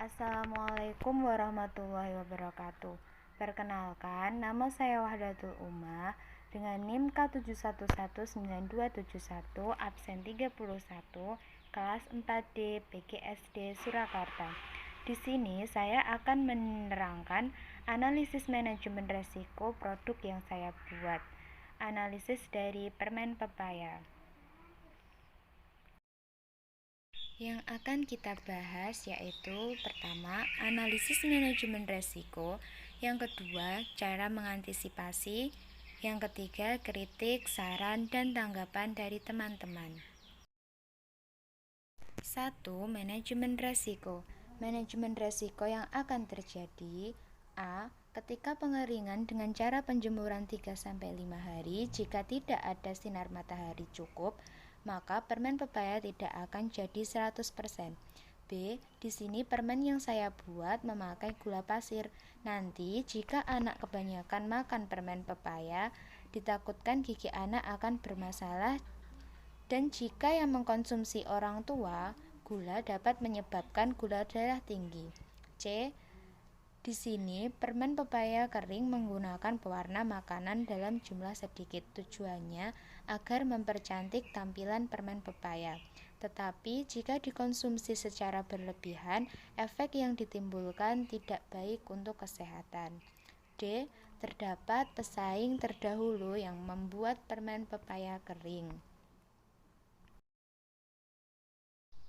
Assalamualaikum warahmatullahi wabarakatuh. Perkenalkan, nama saya Wahdatul Umah dengan NIM K711921 absen 31 kelas 4D PGSD Surakarta. Di sini saya akan menerangkan analisis manajemen resiko produk yang saya buat. Analisis dari permen pepaya. Yang akan kita bahas yaitu pertama, analisis manajemen resiko, yang kedua, cara mengantisipasi, yang ketiga, kritik, saran, dan tanggapan dari teman-teman. 1. Manajemen resiko. Manajemen resiko yang akan terjadi: A. Ketika pengeringan dengan cara penjemuran 3-5 hari, jika tidak ada sinar matahari cukup, maka permen pepaya tidak akan jadi 100%. B. Di sini permen yang saya buat memakai gula pasir. Nanti jika anak kebanyakan makan permen pepaya, ditakutkan gigi anak akan bermasalah, dan jika yang mengkonsumsi orang tua, gula dapat menyebabkan gula darah tinggi. C. Di sini permen pepaya kering menggunakan pewarna makanan dalam jumlah sedikit. Tujuannya agar mempercantik tampilan permen pepaya. Tetapi jika dikonsumsi secara berlebihan, efek yang ditimbulkan tidak baik untuk kesehatan. D. Terdapat pesaing terdahulu yang membuat permen pepaya kering.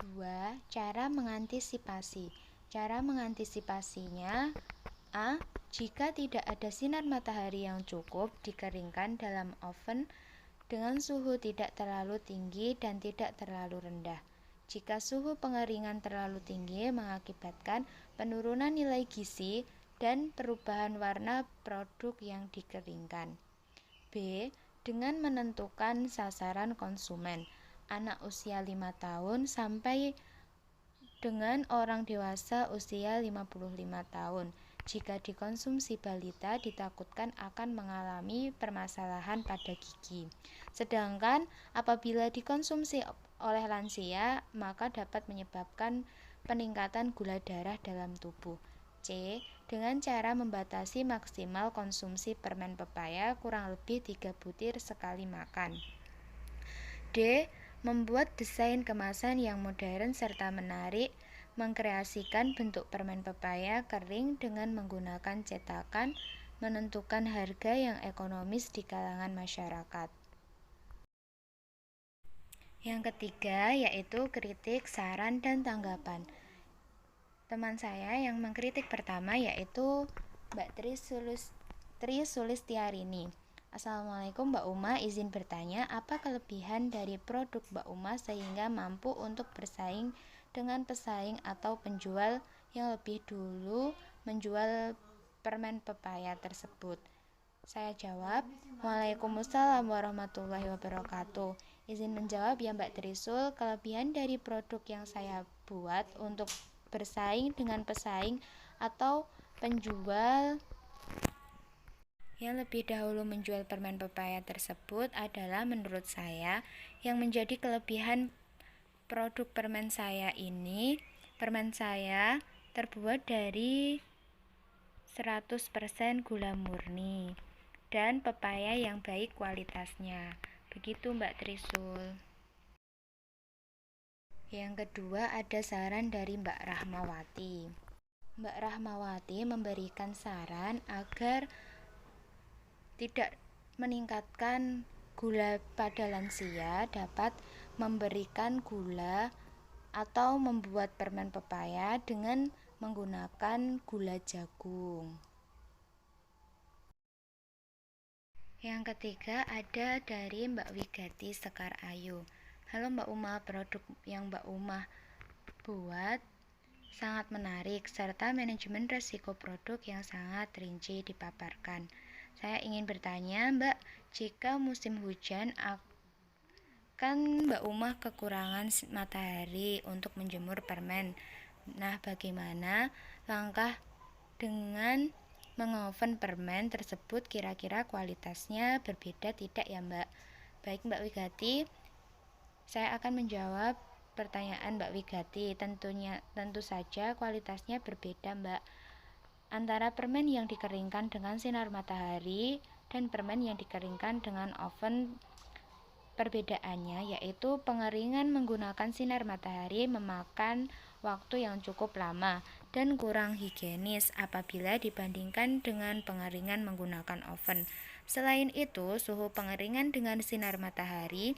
2. Cara mengantisipasi. Cara mengantisipasinya: A. Jika tidak ada sinar matahari yang cukup, dikeringkan dalam oven dengan suhu tidak terlalu tinggi dan tidak terlalu rendah. Jika suhu pengeringan terlalu tinggi, mengakibatkan penurunan nilai gizi dan perubahan warna produk yang dikeringkan. B. Dengan menentukan sasaran konsumen, anak usia 5 tahun sampai dengan orang dewasa usia 55 tahun. Jika dikonsumsi balita, ditakutkan akan mengalami permasalahan pada gigi. Sedangkan apabila dikonsumsi oleh lansia, maka dapat menyebabkan peningkatan gula darah dalam tubuh. C. Dengan cara membatasi maksimal konsumsi permen pepaya kurang lebih 3 butir sekali makan. D. Membuat desain kemasan yang modern serta menarik, mengkreasikan bentuk permen pepaya kering dengan menggunakan cetakan, menentukan harga yang ekonomis di kalangan masyarakat. Yang ketiga yaitu kritik, saran, dan tanggapan. Teman saya yang mengkritik pertama yaitu Mbak Tri Sulistiarini. Assalamualaikum Mbak Uma, izin bertanya, apa kelebihan dari produk Mbak Uma sehingga mampu untuk bersaing dengan pesaing atau penjual yang lebih dulu menjual permen pepaya tersebut? Saya jawab, Waalaikumsalam warahmatullahi wabarakatuh. Izin menjawab ya Mbak Trisul, kelebihan dari produk yang saya buat untuk bersaing dengan pesaing atau penjual yang lebih dahulu menjual permen pepaya tersebut adalah menurut saya yang menjadi kelebihan produk permen saya ini. Permen saya terbuat dari 100% gula murni dan pepaya yang baik kualitasnya. Begitu Mbak Trisul. Yang kedua ada saran dari Mbak Rahmawati. Mbak Rahmawati memberikan saran agar tidak meningkatkan gula pada lansia, dapat memberikan gula atau membuat permen pepaya dengan menggunakan gula jagung. Yang ketiga ada dari Mbak Wigati Sekar Ayu. Halo Mbak Uma, produk yang Mbak Uma buat sangat menarik serta manajemen resiko produk yang sangat rinci dipaparkan. Saya ingin bertanya Mbak, jika musim hujan akan Mbak Uma kekurangan matahari untuk menjemur permen. Nah, bagaimana langkah dengan mengoven permen tersebut, kira-kira kualitasnya berbeda tidak ya Mbak? Baik Mbak Wigati, saya akan menjawab pertanyaan Mbak Wigati. Tentu saja kualitasnya berbeda, Mbak. Antara permen yang dikeringkan dengan sinar matahari dan permen yang dikeringkan dengan oven, perbedaannya yaitu pengeringan menggunakan sinar matahari memakan waktu yang cukup lama dan kurang higienis apabila dibandingkan dengan pengeringan menggunakan oven. Selain itu, suhu pengeringan dengan sinar matahari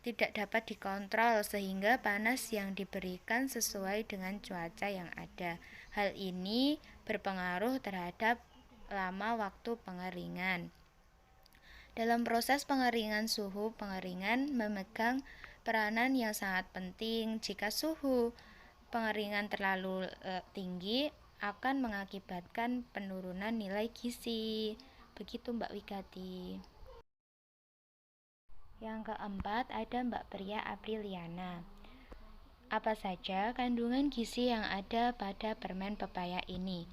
tidak dapat dikontrol sehingga panas yang diberikan sesuai dengan cuaca yang ada. Hal ini berpengaruh terhadap lama waktu pengeringan. Dalam proses pengeringan, suhu pengeringan memegang peranan yang sangat penting. Jika suhu pengeringan terlalu tinggi akan mengakibatkan penurunan nilai gizi. Begitu Mbak Wigati. Yang keempat ada Mbak Pria Apriliana. Apa saja kandungan gizi yang ada pada permen pepaya ini?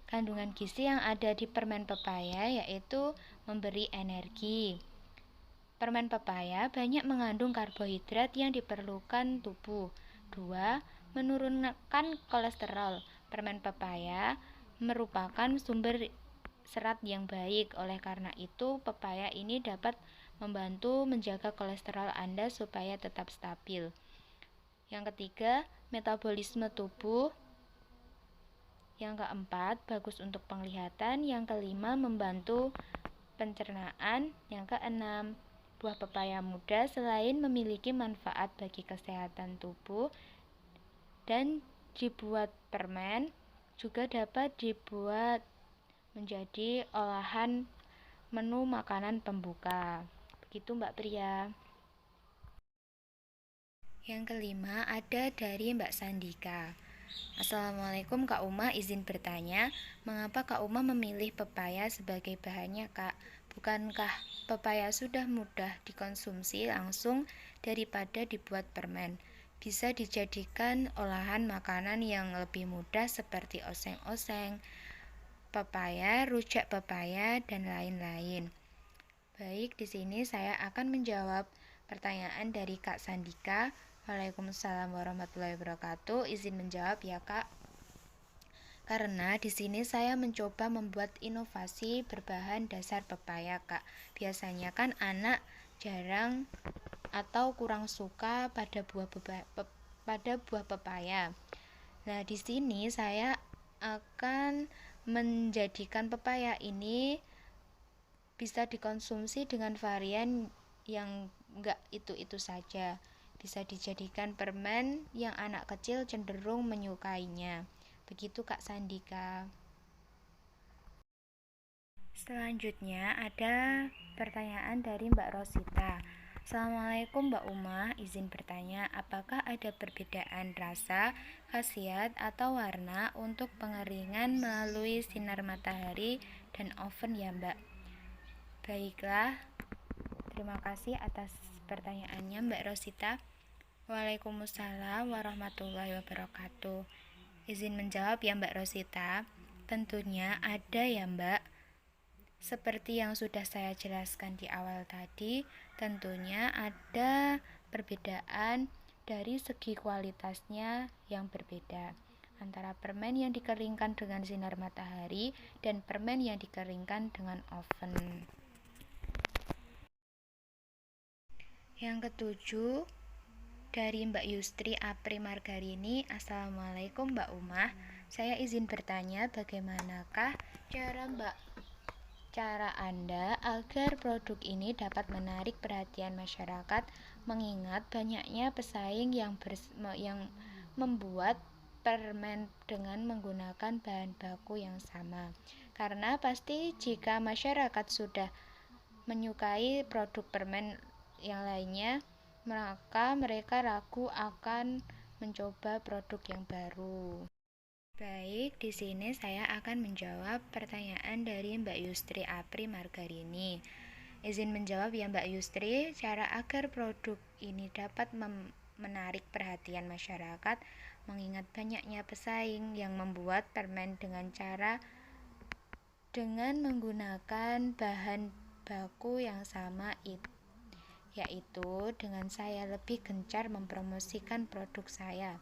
Kandungan gizi yang ada di permen pepaya yaitu memberi energi. Permen pepaya banyak mengandung karbohidrat yang diperlukan tubuh. 2. Menurunkan kolesterol. Permen pepaya merupakan sumber serat yang baik. Oleh karena itu, pepaya ini dapat membantu menjaga kolesterol Anda supaya tetap stabil. Yang ketiga, metabolisme tubuh. Yang keempat, bagus untuk penglihatan. Yang kelima, membantu pencernaan. Yang keenam, buah pepaya muda selain memiliki manfaat bagi kesehatan tubuh dan dibuat permen, juga dapat dibuat menjadi olahan menu makanan pembuka. Begitu Mbak Pria. Yang kelima ada dari Mbak Sandika. Assalamualaikum Kak Uma, izin bertanya, mengapa Kak Uma memilih pepaya sebagai bahannya Kak? Bukankah pepaya sudah mudah dikonsumsi langsung daripada dibuat permen? Bisa dijadikan olahan makanan yang lebih mudah seperti oseng-oseng, pepaya, rujak pepaya, dan lain-lain. Baik, di sini saya akan menjawab pertanyaan dari Kak Sandika. Waalaikumsalam warahmatullahi wabarakatuh. Izin menjawab ya Kak. Karena di sini saya mencoba membuat inovasi berbahan dasar pepaya Kak. Biasanya kan anak jarang atau kurang suka pada buah pepaya. Nah, di sini saya akan menjadikan pepaya ini bisa dikonsumsi dengan varian yang enggak itu-itu saja. Bisa dijadikan permen yang anak kecil cenderung menyukainya. Begitu Kak Sandika. Selanjutnya ada pertanyaan dari Mbak Rosita. Assalamualaikum Mbak Uma, izin bertanya, apakah ada perbedaan rasa, khasiat, atau warna untuk pengeringan melalui sinar matahari dan oven ya Mbak? Baiklah, terima kasih atas pertanyaannya Mbak Rosita. Waalaikumsalam warahmatullahi wabarakatuh. Izin menjawab ya Mbak Rosita. Tentunya ada ya Mbak. Seperti yang sudah saya jelaskan di awal tadi, tentunya ada perbedaan dari segi kualitasnya yang berbeda antara permen yang dikeringkan dengan sinar matahari dan permen yang dikeringkan dengan oven. Yang ketujuh dari Mbak Yustri Apri Margarini. Assalamualaikum Mbak Umah, saya izin bertanya bagaimanakah cara Anda agar produk ini dapat menarik perhatian masyarakat mengingat banyaknya pesaing yang membuat permen dengan menggunakan bahan baku yang sama. Karena pasti jika masyarakat sudah menyukai produk permen yang lainnya, maka mereka ragu akan mencoba produk yang baru. Baik, di sini saya akan menjawab pertanyaan dari Mbak Yustri Apri Margarini. Izin menjawab ya Mbak Yustri, cara agar produk ini dapat menarik perhatian masyarakat mengingat banyaknya pesaing yang membuat permen dengan menggunakan bahan baku yang sama yaitu dengan saya lebih gencar mempromosikan produk saya,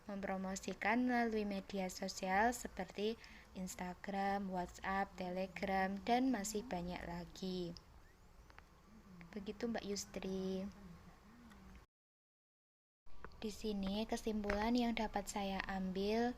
mempromosikan melalui media sosial seperti Instagram, WhatsApp, Telegram, dan masih banyak lagi. Begitu Mbak Yustri. Di sini kesimpulan yang dapat saya ambil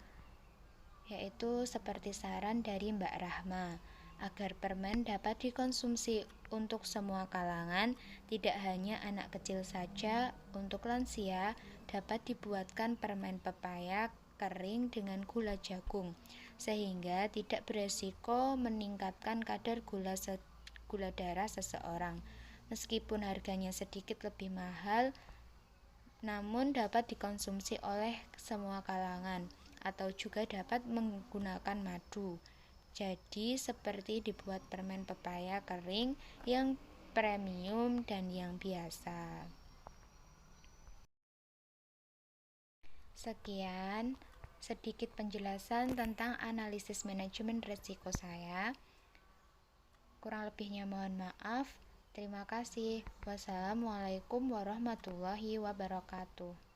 yaitu seperti saran dari Mbak Rahma, agar permen dapat dikonsumsi untuk semua kalangan, tidak hanya anak kecil saja. Untuk lansia dapat dibuatkan permen pepaya kering dengan gula jagung, sehingga tidak beresiko meningkatkan kadar gula darah seseorang. Meskipun harganya sedikit lebih mahal, namun dapat dikonsumsi oleh semua kalangan, atau juga dapat menggunakan madu. Jadi seperti dibuat permen pepaya kering yang premium dan yang biasa. Sekian sedikit penjelasan tentang analisis manajemen risiko saya. Kurang lebihnya mohon maaf. Terima kasih. Wassalamualaikum warahmatullahi wabarakatuh.